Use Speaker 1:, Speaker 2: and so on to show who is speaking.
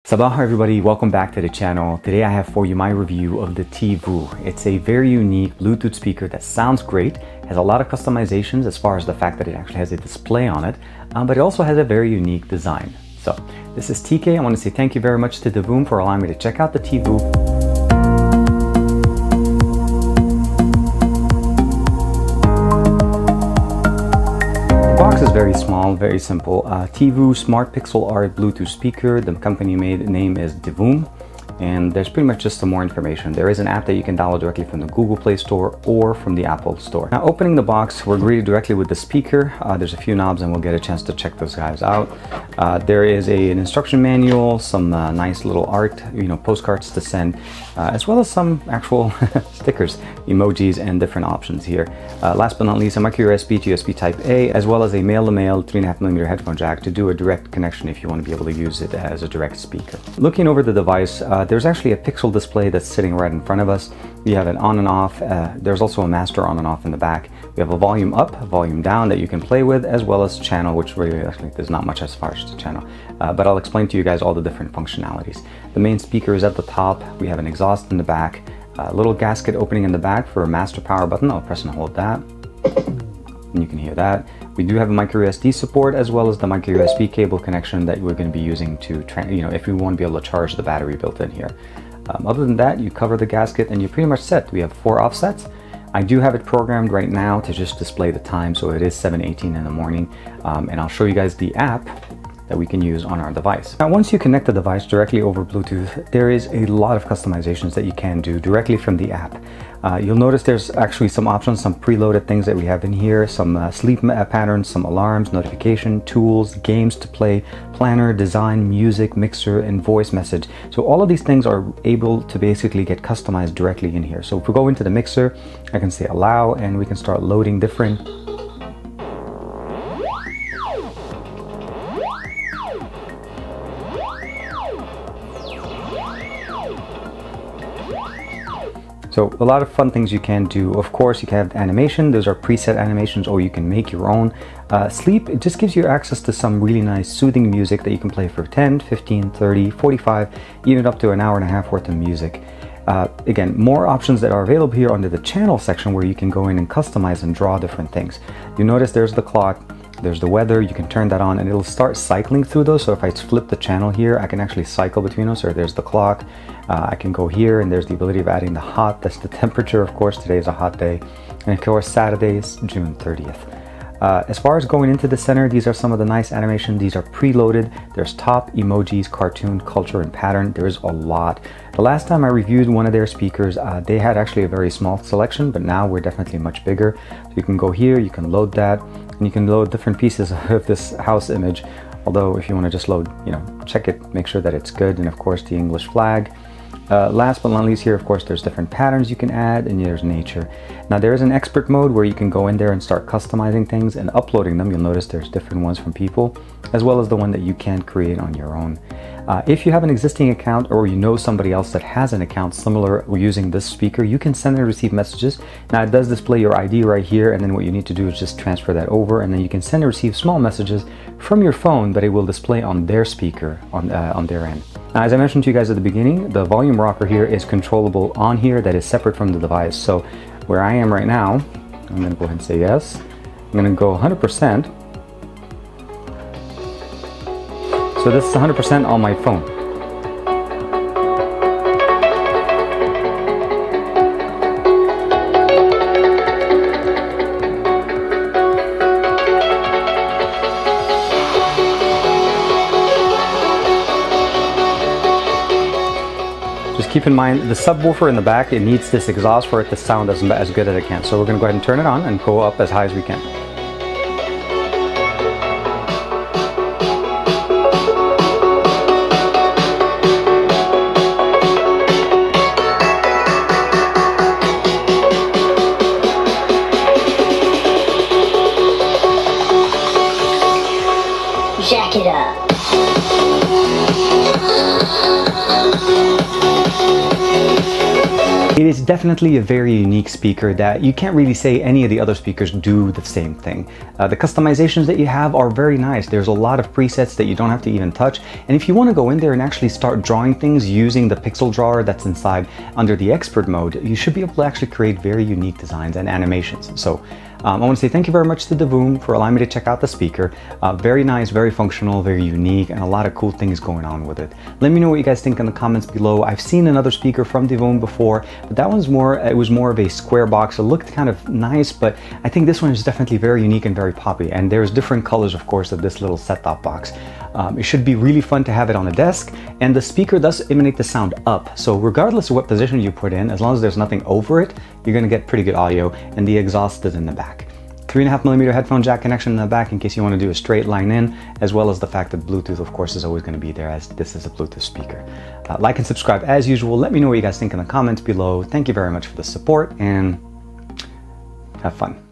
Speaker 1: Sabah everybody, welcome back to the channel. Today I have for you my review of the Tivoo. It's a very unique Bluetooth speaker that sounds great, has a lot of customizations as far as the fact that it actually has a display on it, but it also has a very unique design. So this is TK. I want to say thank you very much to Divoom for allowing me to check out the Tivoo. Box is very small, very simple. Tivoo Smart Pixel Art Bluetooth speaker. The company name is Divoom, and there's pretty much just some more information. There is an app that you can download directly from the Google Play Store or from the Apple Store. Now, opening the box, we're greeted directly with the speaker. There's a few knobs, and we'll get a chance to check those guys out. There is an instruction manual, some nice little art, postcards to send, as well as some actual stickers, emojis, and different options here. Last but not least, a micro USB to USB Type A, as well as a male-to-male 3.5mm headphone jack to do a direct connection if you want to be able to use it as a direct speaker. Looking over the device, there's actually a pixel display that's sitting right in front of us. We have an on and off. There's also a master on and off in the back. We have a volume up, volume down that you can play with, as well as channel, which really actually there's not much as far as the channel. But I'll explain to you guys all the different functionalities. The main speaker is at the top. We have an exhaust in the back, a little gasket opening in the back for a master power button. I'll press and hold that, and you can hear that. We do have a micro SD support, as well as the micro USB cable connection that we're going to be using to, if we want to be able to charge the battery built in here. Other than that, you cover the gasket and you're pretty much set. We have 4 offsets. I do have it programmed right now to just display the time, so it is 7:18 in the morning, and I'll show you guys the app that we can use on our device. Now, once you connect the device directly over Bluetooth, there is a lot of customizations that you can do directly from the app. You'll notice there's actually some options, some preloaded things that we have in here, some sleep patterns, some alarms, notification, tools, games to play, planner, design, music, mixer, and voice message. So all of these things are able to basically get customized directly in here. So if we go into the mixer, I can say allow, and we can start loading different So a lot of fun things you can do. Of course, you can have animation. Those are preset animations, or you can make your own. Sleep, it just gives you access to some really nice soothing music that you can play for 10, 15, 30, 45, even up to an hour and a half worth of music. Again, more options that are available here under the channel section, where you can go in and customize and draw different things. You notice there's the clock, there's the weather. You can turn that on and it'll start cycling through those. So if I flip the channel here, I can actually cycle between those. So there's the clock. I can go here, and there's the ability of adding the hot. That's the temperature, of course. Today is a hot day. And of course, Saturday is June 30th. As far as going into the center, these are some of the nice animations. These are preloaded. There's top, emojis, cartoon, culture, and pattern. There's a lot. The last time I reviewed one of their speakers, they had actually a very small selection, but now we're definitely much bigger. So you can go here, you can load that, and you can load different pieces of this house image. Although if you want to just load, check it, make sure that it's good, and of course the English flag. Last but not least here, of course, there's different patterns you can add, and there's nature. Now there is an expert mode where you can go in there and start customizing things and uploading them. You'll notice there's different ones from people, as well as the one that you can create on your own. If you have an existing account, or you know somebody else that has an account similar using this speaker, you can send and receive messages. Now it does display your ID right here, and then what you need to do is just transfer that over, and then you can send and receive small messages from your phone, but it will display on their speaker on their end. Now, as I mentioned to you guys at the beginning, the volume rocker here is controllable on here. That is separate from the device. So where I am right now, I'm going to go ahead and say yes. I'm going to go 100%. So this is 100% on my phone. Just keep in mind the subwoofer in the back, it needs this exhaust for it to sound as good as it can. So we're going to go ahead and turn it on and go up as high as we can.
Speaker 2: Jack it up.
Speaker 1: It is definitely a very unique speaker that you can't really say any of the other speakers do the same thing. The customizations that you have are very nice. There's a lot of presets that you don't have to even touch. And if you want to go in there and actually start drawing things using the pixel drawer that's inside under the expert mode, you should be able to actually create very unique designs and animations. So I want to say thank you very much to Divoom for allowing me to check out the speaker. Very nice, very functional, very unique, and a lot of cool things going on with it. Let me know what you guys think in the comments below. I've seen another speaker from Divoom before, but that one's it was more of a square box. It looked kind of nice, but I think this one is definitely very unique and very poppy. And there's different colors, of course, of this little set-top box. It should be really fun to have it on a desk, and the speaker does emanate the sound up. So regardless of what position you put in, as long as there's nothing over it, you're gonna get pretty good audio, and the exhaust is in the back. 3.5mm headphone jack connection in the back in case you want to do a straight line in, as well as the fact that Bluetooth, of course, is always going to be there, as this is a Bluetooth speaker. Like and subscribe as usual. Let me know what you guys think in the comments below. Thank you very much for the support, and have fun.